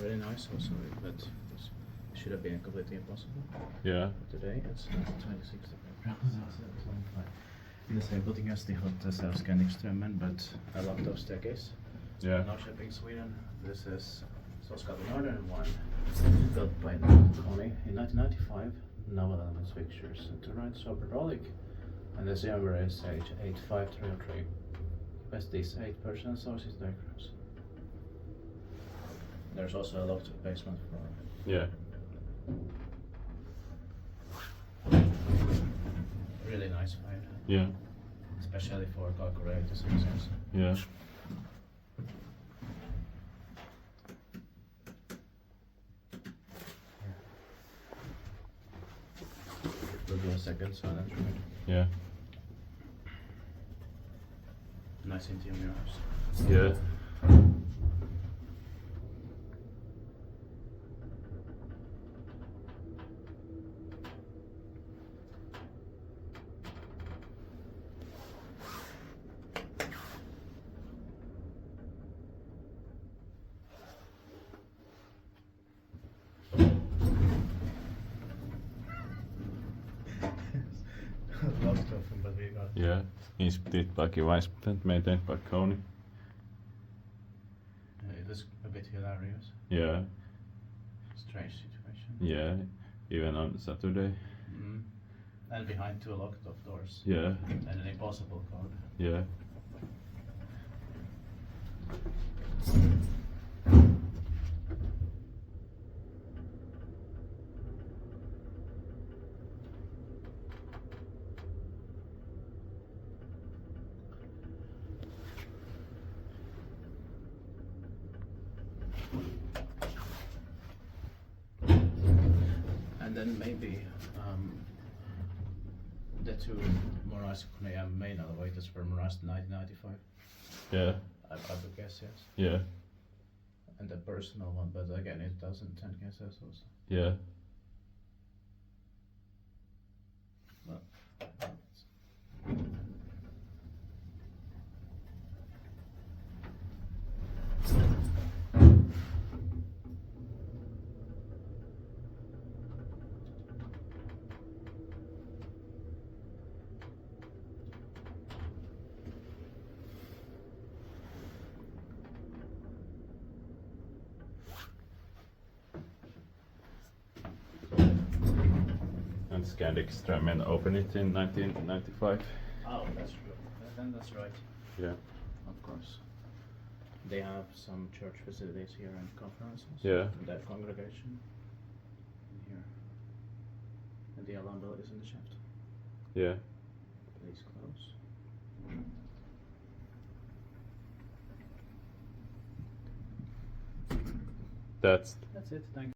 really nice also, but it should have been completely impossible. Yeah. Today it's the 26th of April, so it's long time. Disabled as the hot Strömmen, but a lot of staircase. Yeah. Norrköping, Sweden. This is Slottsgatan northern one, built by Kone in 1995. No elements fixtures. To right, so hydraulic, and the number is H85303. Best these 8 person sources diagrams. There's also a locked basement floor. Yeah. Really nice fire. Yeah. Especially for calculated success. Yeah. We'll do a second silent room. Yeah. Nice interiors. Yeah. Lost of them, but we got. Yeah. Inspired by Vice-President, maintained by Kone. It is a bit hilarious. Yeah. Strange situation. Yeah. Even on Saturday. Mm. And behind 2 locked off doors. Yeah. And an impossible code. Yeah. And then maybe the 2 modernized Kone main elevators were modernized in 1995. Yeah. I would guess yes. Yeah. And the personal one, but again it doesn't 10 guesses also. Yeah. Well, And Scandic Strömmen opened it in 1995. oh, that's true. Then that's right. Yeah. Of course. They have some church facilities here and conferences. Yeah. And that congregation. In here. And the alarm bell is in the shaft. Yeah. Please close. That's That's it. Thank you.